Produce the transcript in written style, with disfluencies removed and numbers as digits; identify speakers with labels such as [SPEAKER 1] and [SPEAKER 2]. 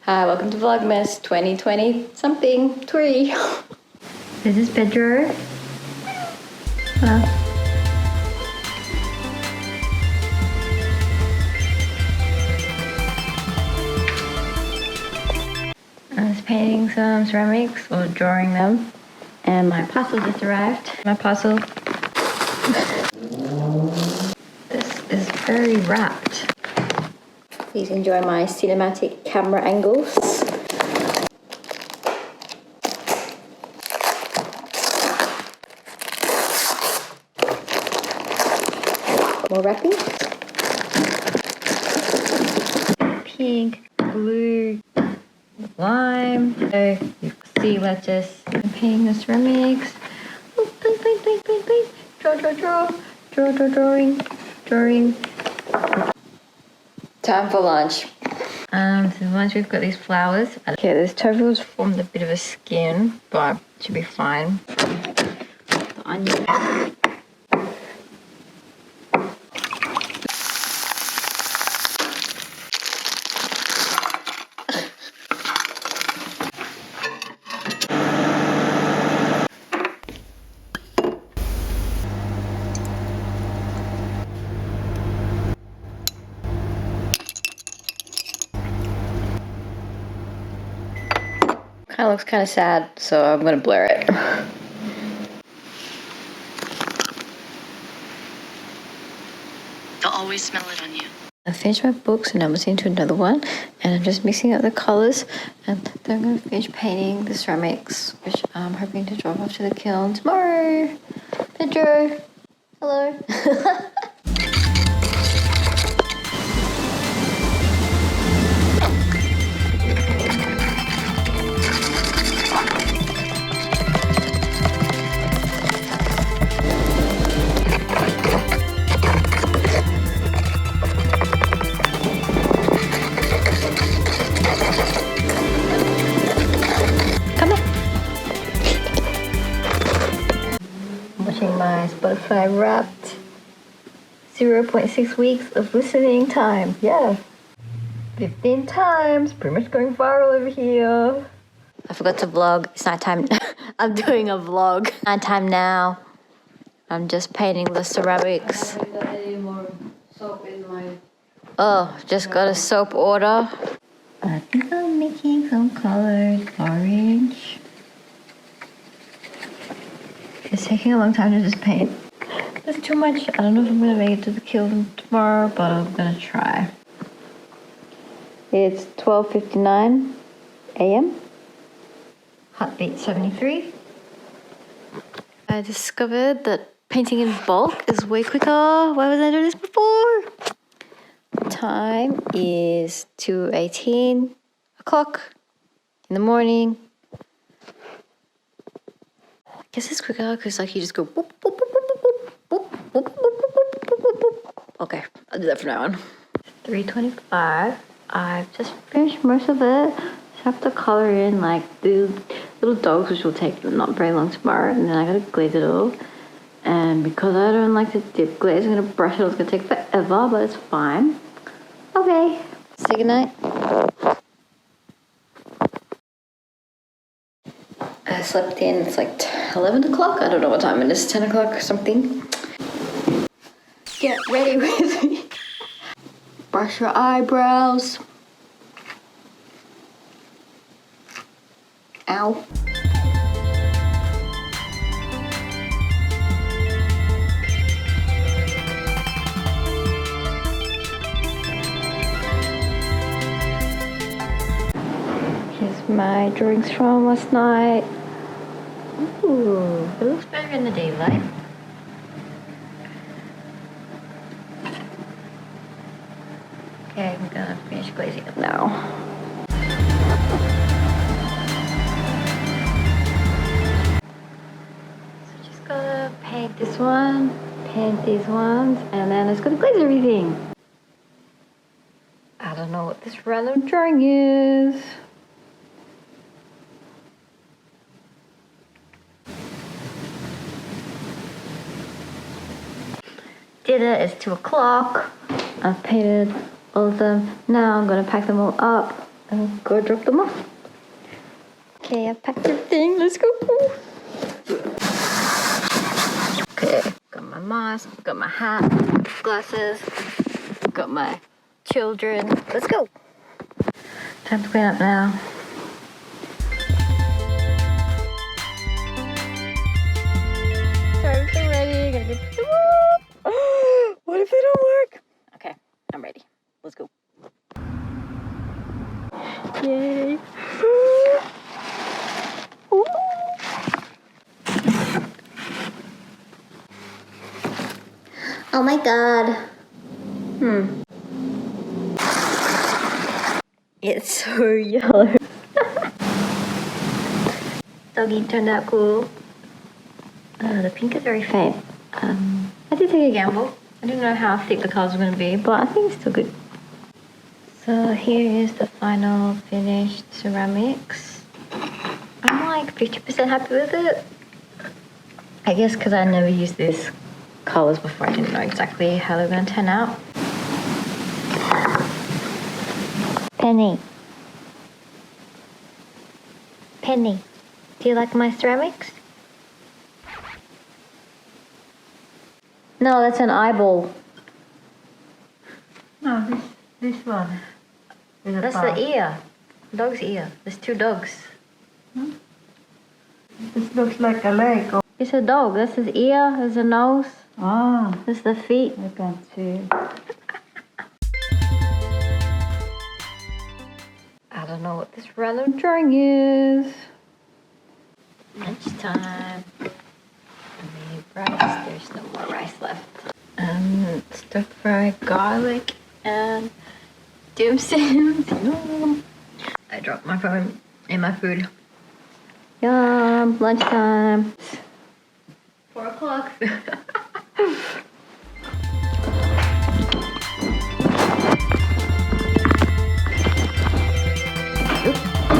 [SPEAKER 1] Hi, welcome to Vlogmas 2020 something 3.
[SPEAKER 2] This is Pedro. I was painting some ceramics or drawing them, and my parcel just arrived. My parcel. This is very wrapped.
[SPEAKER 1] Please enjoy my cinematic camera angles. More wrapping.
[SPEAKER 2] Pink, blue, lime. So you see lettuce. I'm painting the ceramics. Oh, paint, paint, paint, paint, paint. Drawing.
[SPEAKER 1] Time for lunch.
[SPEAKER 2] So once we've got these flowers. Okay, this tofu has formed a bit of a skin, but it should be fine. The onion.
[SPEAKER 1] Kind of looks kind of sad, so I'm gonna blur it.
[SPEAKER 3] They'll always smell it on you.
[SPEAKER 1] I finished my books and I'm listening to another one, and I'm just mixing up the colors, and then I'm going to finish painting the ceramics, which I'm hoping to drop off to the kiln tomorrow. Pedro, hello.
[SPEAKER 2] Watching my Spotify Wrapped. 0.6 weeks of listening time. Yeah. 15 times. Pretty much going viral over here.
[SPEAKER 1] I forgot to vlog. It's nighttime. I'm doing a vlog. Nighttime now. I'm just painting the ceramics. Oh, just got a soap order.
[SPEAKER 2] I think I'm making some colors. Orange. It's taking a long time to just paint. There's too much. I don't know if I'm gonna make it to the kiln tomorrow, but I'm gonna try.
[SPEAKER 1] It's 12:59 a.m.
[SPEAKER 2] Heartbeat 73.
[SPEAKER 1] I discovered that painting in bulk is way quicker. Why wasn't I doing this before? Time is 2:18 o'clock in the morning. I guess it's quicker because like you just go boop, boop, boop, boop, boop, boop, boop, boop, boop, boop, boop, boop. Okay, I'll do that from now on.
[SPEAKER 2] 3:25. I've just finished most of it. Just have to color in like the little dogs, which will take not very long tomorrow, and then I gotta glaze it all. And because I don't like to dip glaze, I'm gonna brush it all. It's gonna take forever, but it's fine. Okay.
[SPEAKER 1] Say goodnight. I slept in, it's like 11 o'clock. I don't know what time it is, 10 o'clock or something. Get ready with me. Brush your eyebrows. Ow.
[SPEAKER 2] Here's my drawings from last night. Ooh, it looks better in the daylight. Okay, I'm gonna finish glazing it now. So just gotta paint this one, paint these ones, and then it's gonna glaze everything. I don't know what this random drawing is. Dinner is 2 o'clock. I've painted all of them. Now I'm gonna pack them all up I'll go drop them off.
[SPEAKER 1] Okay, I've packed everything. Let's go. Okay, got my mask, got my hat, glasses, got my children. Let's go.
[SPEAKER 2] Time to clean up now.
[SPEAKER 1] So everything ready. Gonna get to work. What if they don't work? Okay, I'm ready. Let's go. Yay. Ooh. Oh my god. It's so yellow. Doggy turned out cool. The pink is very faint. I did take a gamble. I didn't know how thick the colours were going to be, but I think it's still good. So here is the final finished ceramics. I'm like 50% happy with it. I guess because I never used these colours before, I didn't know exactly how they're going to turn out. Penny. Penny, do you like my ceramics? No, that's an eyeball.
[SPEAKER 2] No, this one.
[SPEAKER 1] That's the ear. Dog's ear. There's two dogs.
[SPEAKER 2] This looks like a leg.
[SPEAKER 1] It's a dog. That's his ear. There's a nose.
[SPEAKER 2] Ah,
[SPEAKER 1] There's the feet.
[SPEAKER 2] I can see.
[SPEAKER 1] I don't know what this random drawing is. Lunchtime. I made rice. There's no more rice left. Stir fried garlic and dim sums. Yum. I dropped my phone in my food. Yum. Lunchtime. 4 o'clock.